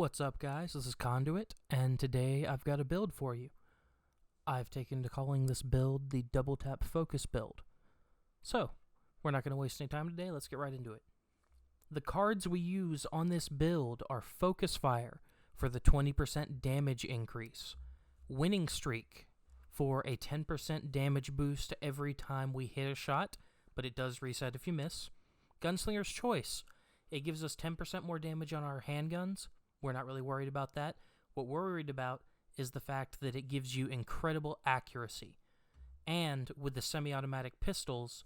What's up, guys? This is Conduit, and today I've got a build for you. I've taken to calling this build the Double Tap Focus build. So, we're not going to waste any time today, let's get right into it. The cards we use on this build are Focus Fire for the 20% damage increase, Winning Streak for a 10% damage boost every time we hit a shot, but it does reset if you miss, Gunslinger's Choice. It gives us 10% more damage on our handguns. We're not really worried about that. What we're worried about is the fact that it gives you incredible accuracy. And with the semi-automatic pistols,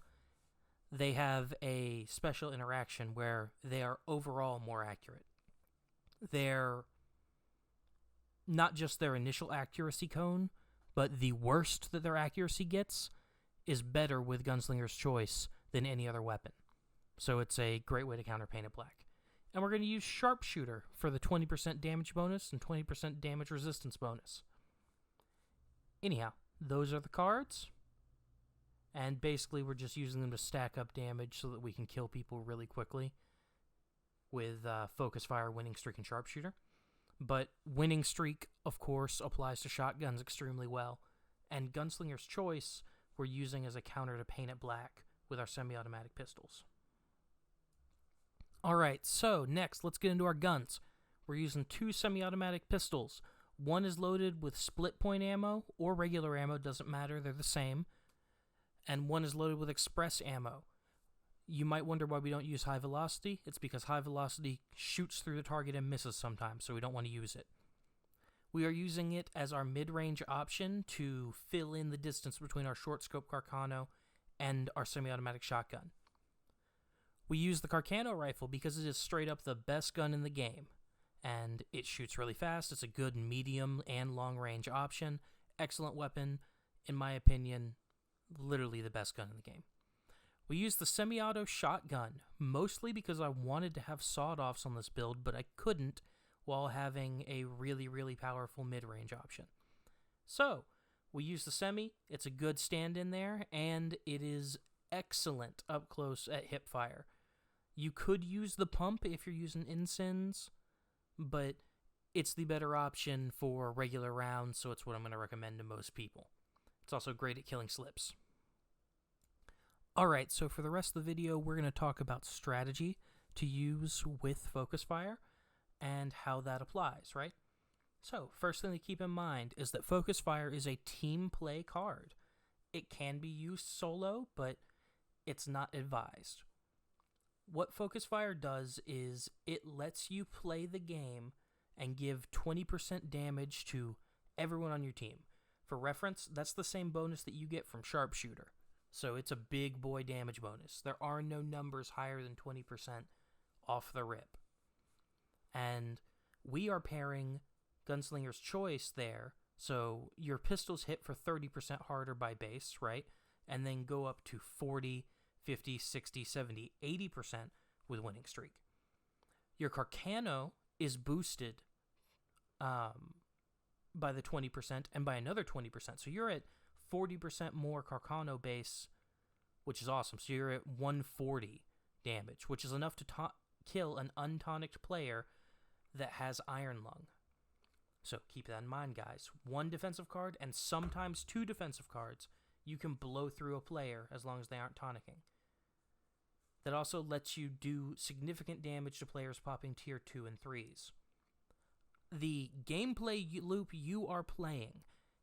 they have a special interaction where they are overall more accurate. They're not just their initial accuracy cone, but the worst that their accuracy gets is better with Gunslinger's Choice than any other weapon. So it's a great way to counter Painted Black. And we're going to use Sharpshooter for the 20% damage bonus and 20% damage resistance bonus. Anyhow, those are the cards. And basically we're just using them to stack up damage so that we can kill people really quickly with Focus Fire, Winning Streak, and Sharpshooter. But Winning Streak, of course, applies to shotguns extremely well. And Gunslinger's Choice we're using as a counter to Painted Black with our semi-automatic pistols. Alright, so next, let's get into our guns. We're using two semi-automatic pistols. One is loaded with split point ammo, or regular ammo, doesn't matter, they're the same. And one is loaded with express ammo. You might wonder why we don't use high velocity. It's because high velocity shoots through the target and misses sometimes, so we don't want to use it. We are using it as our mid-range option to fill in the distance between our short scope Carcano and our semi-automatic shotgun. We use the Carcano rifle because it is straight up the best gun in the game, and it shoots really fast. It's a good medium and long range option. Excellent weapon, in my opinion, literally the best gun in the game. We use the semi-auto shotgun, mostly because I wanted to have sawed-offs on this build, but I couldn't while having a really, really powerful mid-range option. So, we use the semi, it's a good stand-in there, and it is excellent up close at hip fire. You could use the pump if you're using Incins, but it's the better option for regular rounds, so it's what I'm going to recommend to most people. It's also great at killing slips. Alright, so for the rest of the video, we're going to talk about strategy to use with Focus Fire and how that applies, right? So, first thing to keep in mind is that Focus Fire is a team play card. It can be used solo, but it's not advised. What Focus Fire does is it lets you play the game and give 20% damage to everyone on your team. For reference, that's the same bonus that you get from Sharpshooter. So it's a big boy damage bonus. There are no numbers higher than 20% off the rip. And we are pairing Gunslinger's Choice there, so your pistols hit for 30% harder by base, right? And then go up to 40, 50, 60, 70, 80% with Winning Streak. Your Carcano is boosted by the 20% and by another 20%. So you're at 40% more Carcano base, which is awesome. So you're at 140 damage, which is enough to kill an untonicked player that has Iron Lung. So keep that in mind, guys. One defensive card and sometimes two defensive cards you can blow through a player as long as they aren't tonicking. That also lets you do significant damage to players popping tier 2 and 3s. The gameplay loop you are playing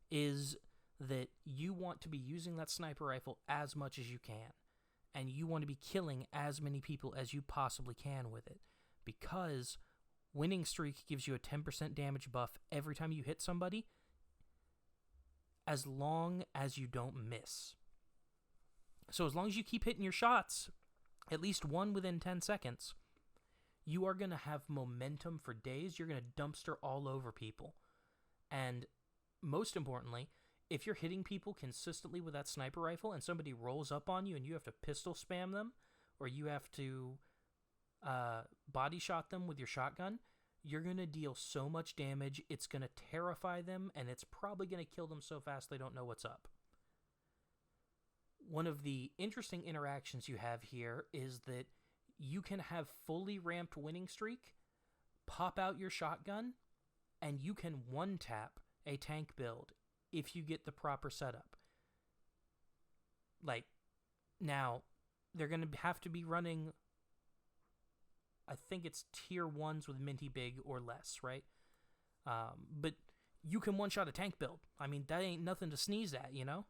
is that you want to be using that sniper rifle as much as you can, and you want to be killing as many people as you possibly can with it, because Winning Streak gives you a 10% damage buff every time you hit somebody, as long as you don't miss. So as long as you keep hitting your shots, at least one within 10 seconds, you are going to have momentum for days. You're going to dumpster all over people. And most importantly, if you're hitting people consistently with that sniper rifle and somebody rolls up on you and you have to pistol spam them, or you have to body shot them with your shotgun, you're going to deal so much damage, it's going to terrify them, and it's probably going to kill them so fast they don't know what's up. One of the interesting interactions you have here is that you can have fully ramped Winning Streak, pop out your shotgun, and you can one-tap a tank build if you get the proper setup. Like, now, they're going to have to be running, I think it's tier 1s with Minty Big or less, right? But you can one-shot a tank build. I mean, that ain't nothing to sneeze at, you know?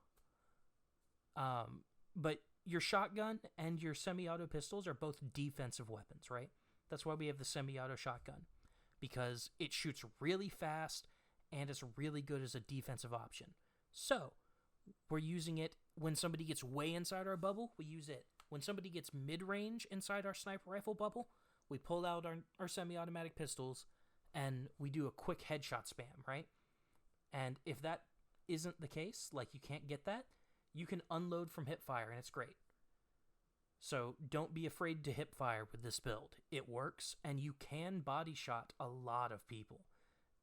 But your shotgun and your semi-auto pistols are both defensive weapons, right? That's why we have the semi-auto shotgun, because it shoots really fast and it's really good as a defensive option. So, we're using it when somebody gets way inside our bubble, we use it. When somebody gets mid-range inside our sniper rifle bubble, we pull out our semi-automatic pistols and we do a quick headshot spam, right? And if that isn't the case, like you can't get that, you can unload from hipfire and it's great. So don't be afraid to hipfire with this build. It works, and you can body shot a lot of people.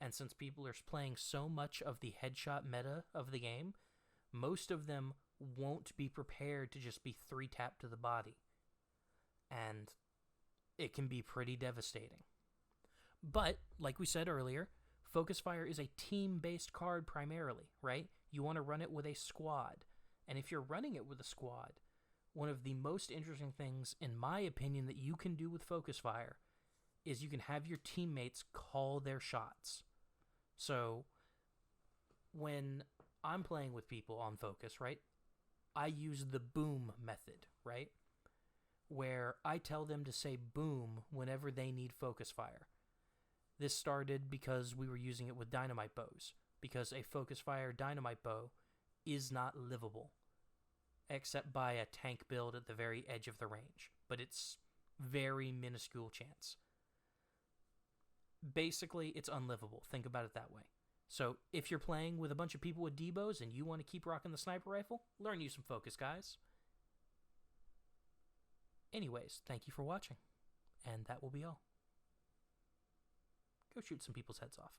And since people are playing so much of the headshot meta of the game, most of them won't be prepared to just be 3-tap to the body. And it can be pretty devastating. But, like we said earlier, Focus Fire is a team-based card primarily, right? You want to run it with a squad. And if you're running it with a squad, one of the most interesting things, in my opinion, that you can do with Focus Fire is you can have your teammates call their shots. So, when I'm playing with people on Focus, right, I use the boom method, right? Where I tell them to say boom whenever they need Focus Fire. This started because we were using it with dynamite bows, because a Focus Fire dynamite bow is not livable, except by a tank build at the very edge of the range, but it's very minuscule chance. Basically, it's unlivable. Think about it that way. So if you're playing with a bunch of people with D-bows and you want to keep rocking the sniper rifle, learn you some focus, guys. Anyways, thank you for watching, and that will be all. Go shoot some people's heads off.